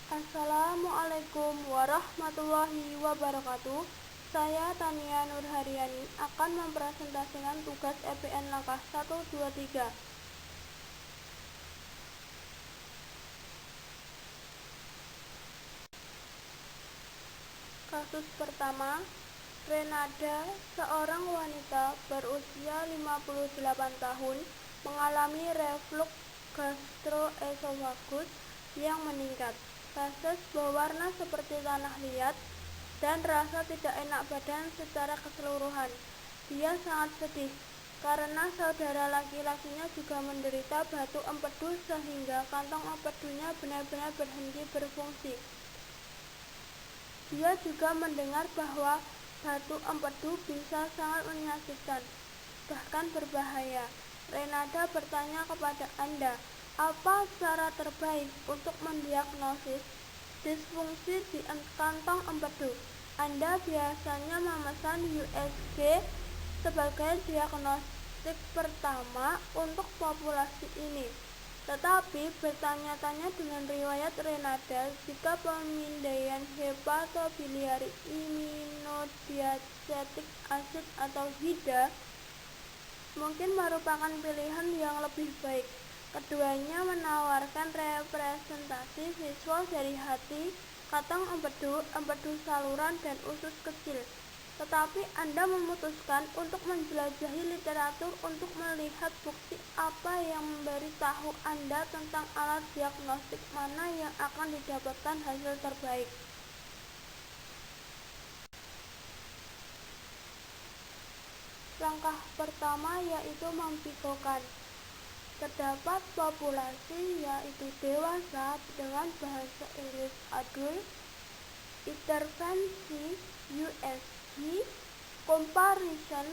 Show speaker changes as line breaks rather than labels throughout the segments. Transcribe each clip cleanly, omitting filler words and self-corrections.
Assalamualaikum warahmatullahi wabarakatuh. Saya Tania Nurharyani akan mempresentasikan tugas EPN langkah 1, 2, 3. Kasus pertama, Renada, seorang wanita berusia 58 tahun, mengalami reflux gastroesofagus yang meningkat, feses berwarna seperti tanah liat, dan rasa tidak enak badan secara keseluruhan. Dia sangat sedih karena saudara laki-lakinya juga menderita batuk empedu sehingga kantong empedunya benar-benar berhenti berfungsi. Dia juga mendengar bahwa batuk empedu bisa sangat menyakitkan, bahkan berbahaya. Renada bertanya kepada Anda, apa cara terbaik untuk mendiagnosis disfungsi di kantong empedu? Anda biasanya memesan USG sebagai diagnostik pertama untuk populasi ini. Tetapi bertanya-tanya dengan riwayat Renada jika pemindaian hepatobiliari iminodiacetic acid atau HIDA mungkin merupakan pilihan yang lebih baik. Keduanya menawarkan representasi visual dari hati, kantong empedu, empedu saluran, dan usus kecil. Tetapi Anda memutuskan untuk menjelajahi literatur untuk melihat bukti apa yang memberitahu Anda tentang alat diagnostik mana yang akan didapatkan hasil terbaik. Langkah pertama yaitu mempikokan. Terdapat populasi yaitu dewasa dengan bahasa Inggris adult, intervensi USG, comparison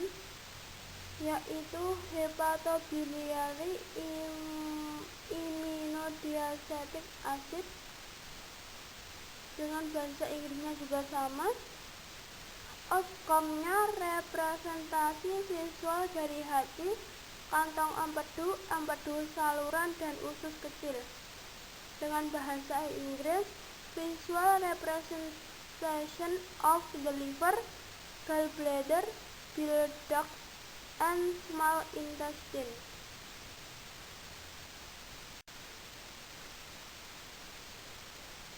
yaitu hepatobiliary iminodiacetic acid, dengan bahasa Inggrisnya juga sama. Outcome-nya representasi visual dari hati, kantong empedu, empedu saluran, dan usus kecil. Dengan bahasa Inggris, visual representation of the liver, gallbladder, bile duct, and small intestine.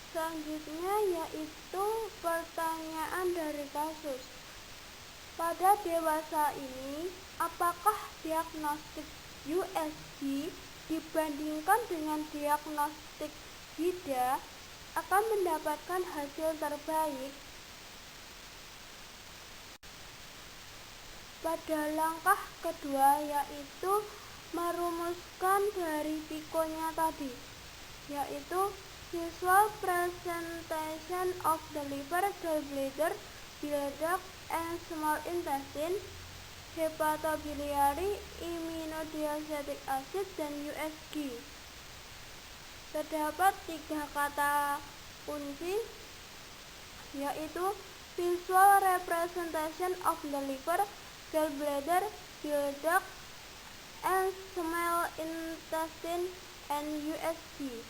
Selanjutnya yaitu pertanyaan dari kasus. Pada dewasa ini, apakah diagnostik USG dibandingkan dengan diagnostik HIDA akan mendapatkan hasil terbaik? Pada langkah kedua yaitu merumuskan dari pikonya tadi, yaitu visual presentation of the liver, gallbladder, bile duct, and small intestine, hepatobiliary iminodiacetic acid, dan USG. Terdapat 3 kata kunci, yaitu visual representation of the liver, gallbladder, bile duct, and small intestine, and USG.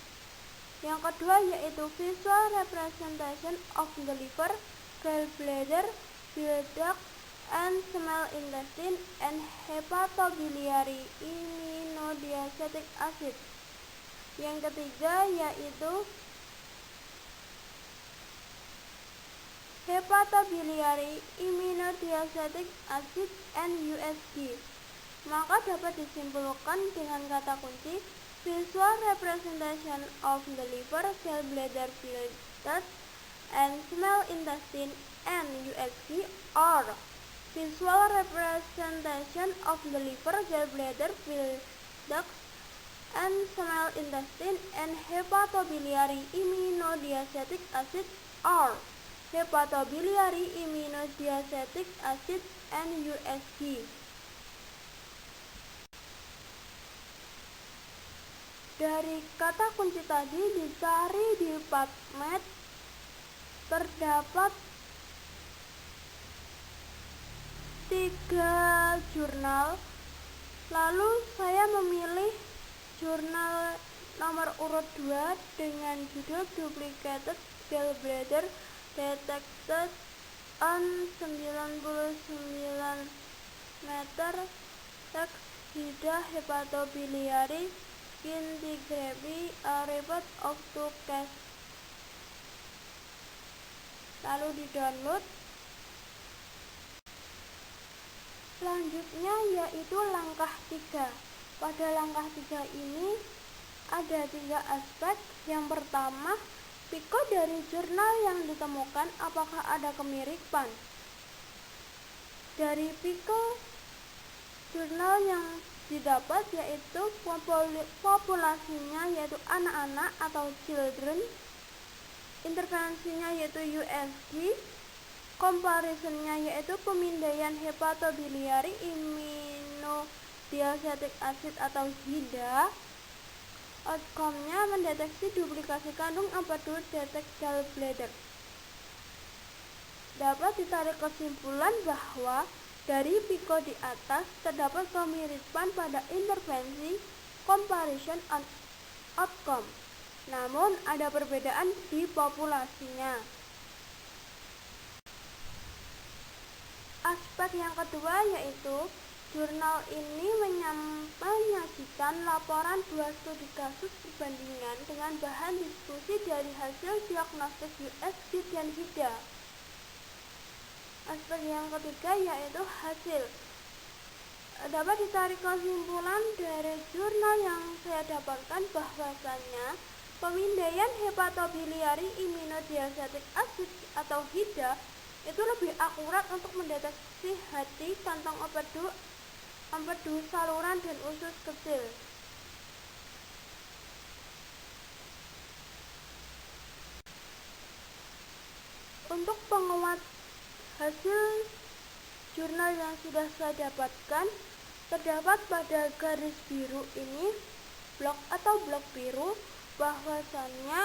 Yang kedua yaitu visual representation of the liver, gallbladder, bile duct, and small intestine, and hepatobiliary iminodiacetic acid. Yang ketiga yaitu hepatobiliary iminodiacetic acid and USG. Maka dapat disimpulkan dengan kata kunci visual representation of the liver, gallbladder, bile duct, and small intestine, and USG, or visual representation of the liver, gallbladder, bile duct, and small intestine, and hepatobiliary iminodiacetic acid, or hepatobiliary iminodiacetic acid and USG. Dari kata kunci tadi dicari di PubMed, terdapat 3 jurnal. Lalu saya memilih jurnal nomor urut 2 dengan judul Duplicated Gallbladder Detected on 99 meter Rex Hida Hepatobiliary Scintigraphy a report of two cases. Lalu di-download. Selanjutnya yaitu langkah 3. Pada langkah 3 ini ada 3 aspek. Yang pertama, piko dari jurnal yang ditemukan apakah ada kemiripan. Dari piko jurnal yang didapat yaitu populasinya yaitu anak-anak atau children, intervensinya yaitu USG, comparisonnya yaitu pemindaian hepatobiliary immunodiacetic acid atau HIDA, outcome-nya mendeteksi duplikasi kandung empedu detect gallbladder. Dapat ditarik kesimpulan bahwa dari piko di atas terdapat kemiripan pada intervensi, comparison, and outcome. Namun ada perbedaan di populasinya. Aspek yang kedua yaitu jurnal ini menyajikan laporan 2 studi kasus perbandingan dengan bahan diskusi dari hasil diagnostik USG dan HIDA. Aspek yang ketiga yaitu hasil. Dapat ditarik kesimpulan dari jurnal yang saya dapatkan bahwasannya pemindaian hepatobiliary immunodiacetic acid atau HIDA itu lebih akurat untuk mendeteksi hati, kantong empedu saluran, dan usus kecil. Untuk penguat hasil jurnal yang sudah saya dapatkan, terdapat pada garis biru ini, blok biru, bahwasannya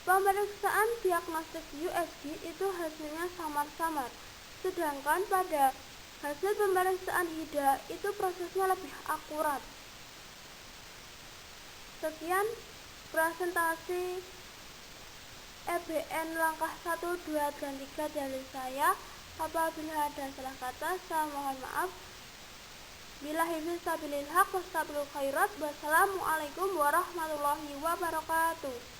pemeriksaan diagnostik USG itu hasilnya samar-samar, sedangkan pada hasil pemeriksaan HIDA itu prosesnya lebih akurat. Sekian presentasi EBN langkah 1, 2, dan 3 dari saya. Apabila ada salah kata, saya mohon maaf. Billahi fisabilil haq, wastabil khairat. Wassalamualaikum warahmatullahi wabarakatuh.